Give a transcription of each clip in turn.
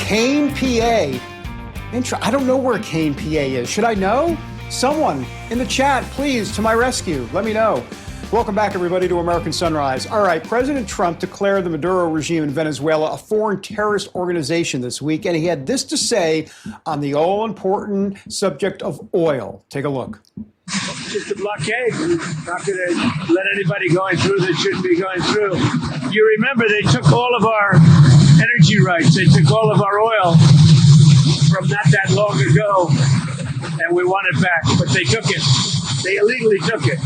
Kane, PA. I don't know where Kane, PA is. Should I know? Someone in the chat, please, to my rescue. Let me know. Welcome back, everybody, to American Sunrise. All right, President Trump declared the Maduro regime in Venezuela a foreign terrorist organization this week, and he had this to say on the all-important subject of oil. Take a look. Just a blockade. We're not going to let anybody going through that shouldn't be going through. You remember they took all of our energy rights. They took all of our oil from not that long ago, and we want it back. But they took it. They illegally took it.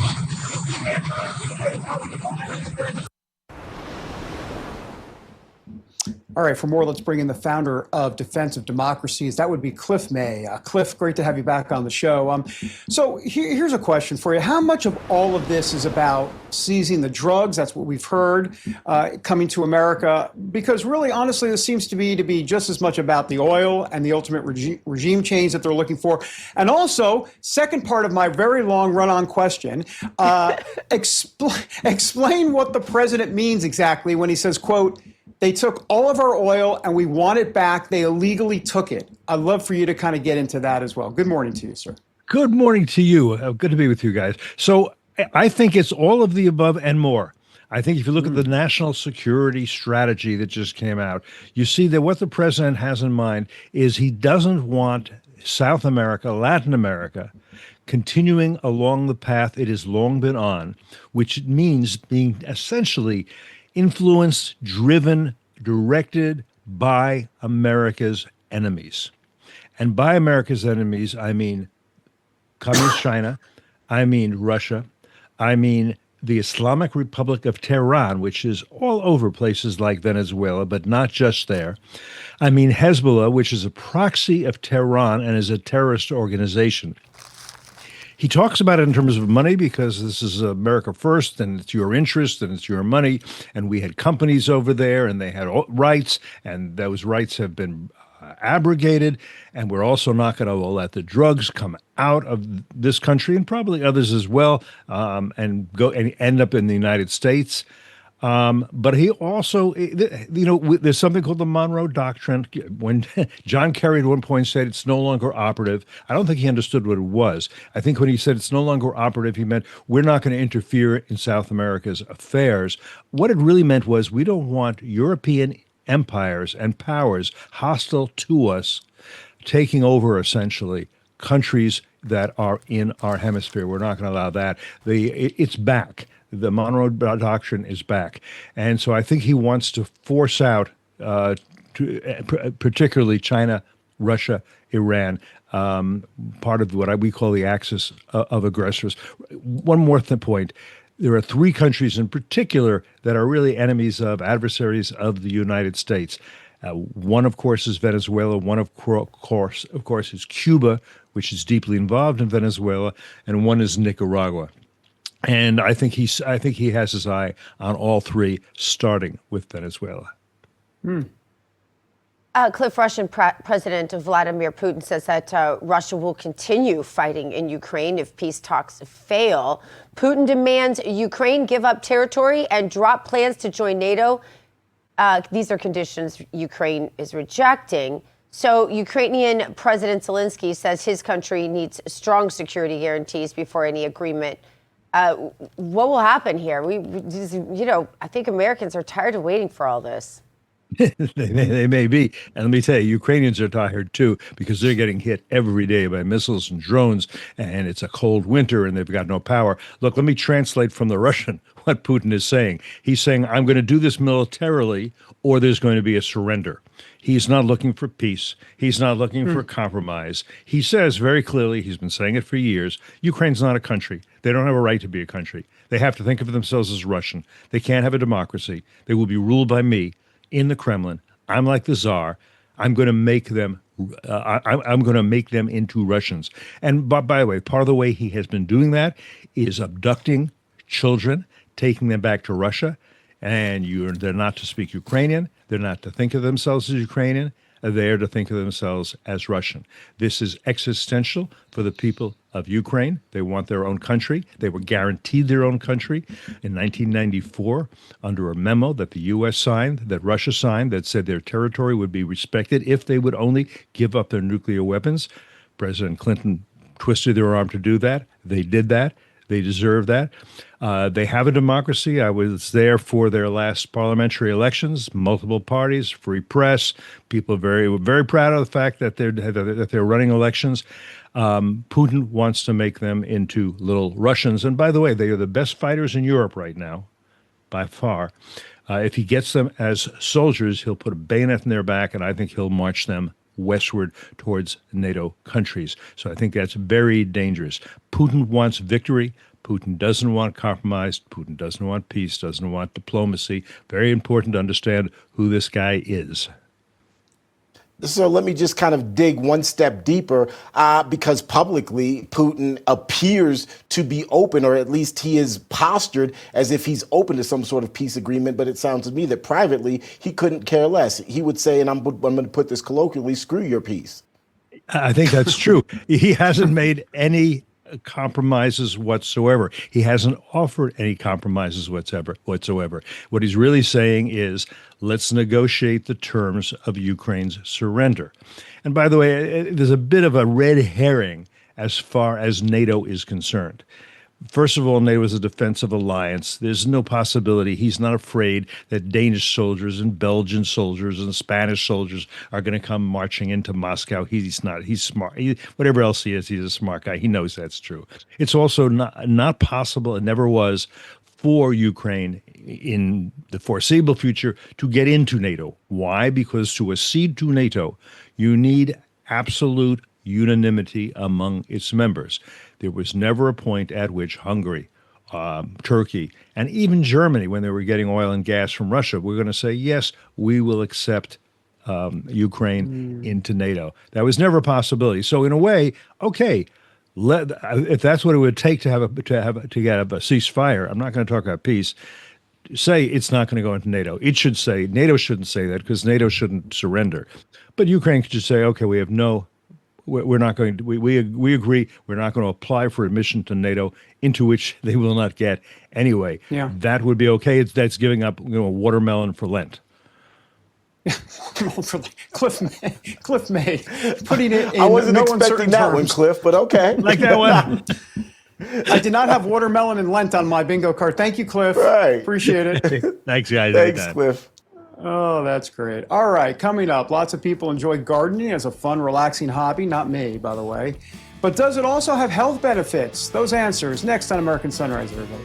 All right, for more, let's bring in the founder of Defense of Democracies. That would be Cliff May. Cliff, great to have you back on the show. So here's a question for you. How much of all of this is about seizing the drugs? That's what we've heard coming to America. Because really, honestly, this seems to be just as much about the oil and the ultimate regime change that they're looking for. And also, second part of my very long run-on question, explain what the president means exactly when he says, quote, they took all of our oil and we want it back. They illegally took it. I'd love for you to kind of get into that as well. Good morning to you, sir. Good morning to you. Good to be with you guys. So I think it's all of the above and more. I think if you look at the national security strategy that just came out, you see that what the president has in mind is he doesn't want South America, Latin America, continuing along the path it has long been on, which means being essentially influenced, driven, directed by America's enemies. And by America's enemies, I mean Communist China, I mean Russia, I mean the Islamic Republic of Tehran, which is all over places like Venezuela, but not just there. I mean Hezbollah, which is a proxy of Tehran and is a terrorist organization. He talks about it in terms of money because this is America first and it's your interest and it's your money. And we had companies over there and they had rights, and those rights have been abrogated. And we're also not going to let the drugs come out of this country and probably others as well, and go and end up in the United States. But he also, there's something called the Monroe Doctrine. When John Kerry at one point said it's no longer operative, I don't think he understood what it was. I think when he said it's no longer operative, he meant we're not going to interfere in South America's affairs. What it really meant was we don't want European empires and powers hostile to us taking over, essentially, countries that are in our hemisphere. We're not going to allow that. It's back. The Monroe Doctrine is back. And so I think he wants to force out, particularly China, Russia, Iran, part of what we call the axis of aggressors. One more point. There are three countries in particular that are really enemies of, adversaries of the United States. One, of course, is Venezuela. One, of course, is Cuba, which is deeply involved in Venezuela. And one is Nicaragua. And I think he has his eye on all three, starting with Venezuela. Cliff, Russian President Vladimir Putin says that Russia will continue fighting in Ukraine if peace talks fail. Putin demands Ukraine give up territory and drop plans to join NATO. These are conditions Ukraine is rejecting. So Ukrainian President Zelensky says his country needs strong security guarantees before any agreement. What will happen here? I think Americans are tired of waiting for all this. They may be. And let me tell you, Ukrainians are tired too, because they're getting hit every day by missiles and drones, and it's a cold winter and they've got no power. Look, let me translate from the Russian what Putin is saying. He's saying, I'm going to do this militarily or there's going to be a surrender. He's not looking for peace. He's not looking for compromise. He says very clearly, he's been saying it for years, Ukraine's not a country. They don't have a right to be a country. They have to think of themselves as Russian. They can't have a democracy. They will be ruled by me in the Kremlin. I'm like the Tsar. I'm going to make them. I'm going to make them into Russians. And by the way, part of the way he has been doing that is abducting children, taking them back to Russia, and they're not to speak Ukrainian. They're not to think of themselves as Ukrainian. they are to think of themselves as Russian. This is existential for the people of Ukraine. They want their own country. They were guaranteed their own country in 1994 under a memo that the U.S. signed, that Russia signed, that said their territory would be respected if they would only give up their nuclear weapons. President Clinton twisted their arm to do that. They did that. They deserve that. They have a democracy. I was there for their last parliamentary elections, multiple parties, free press. People were very proud of the fact that they're running elections. Putin wants to make them into little Russians. And by the way, they are the best fighters in Europe right now, by far. If he gets them as soldiers, he'll put a bayonet in their back, and I think he'll march them westward towards NATO countries. So I think that's very dangerous. Putin wants victory. Putin doesn't want compromise. Putin doesn't want peace, doesn't want diplomacy. Very important to understand who this guy is. So let me just kind of dig one step deeper, because publicly Putin appears to be open, or at least he is postured as if he's open to some sort of peace agreement. But it sounds to me that privately he couldn't care less. He would say, and I'm going to put this colloquially, screw your peace. I think that's true. He hasn't made any compromises whatsoever. He hasn't offered any compromises whatsoever. What he's really saying is, let's negotiate the terms of Ukraine's surrender. And by the way, there's a bit of a red herring as far as NATO is concerned. First of all, NATO is a defensive alliance. There's no possibility. He's not afraid that Danish soldiers and Belgian soldiers and Spanish soldiers are going to come marching into Moscow. He's not. He's smart. Whatever else he is, he's a smart guy. He knows that's true. It's also not possible, it never was, for Ukraine in the foreseeable future to get into NATO. Why? Because to accede to NATO, you need absolute unanimity among its members. There was never a point at which Hungary, Turkey, and even Germany, when they were getting oil and gas from Russia, were going to say, yes, we will accept Ukraine into NATO. That was never a possibility. So in a way, okay, if that's what it would take to get a ceasefire, I'm not going to talk about peace, say it's not going to go into NATO. It should say, NATO shouldn't say that because NATO shouldn't surrender. But Ukraine could just say, okay, we're not going to, we agree, we're not going to apply for admission to NATO, into which they will not get anyway. Yeah. That would be okay. That's giving up, watermelon for Lent. Cliff May, putting it in I wasn't no expecting that terms. one, Cliff, but okay. Like that one? I did not have watermelon and Lent on my bingo card. Thank you, Cliff. Right. Appreciate it. Thanks, guys. Thanks, Cliff. Oh, that's great. All right, coming up, lots of people enjoy gardening as a fun, relaxing hobby. Not me, by the way. But does it also have health benefits? Those answers next on American Sunrise, everybody.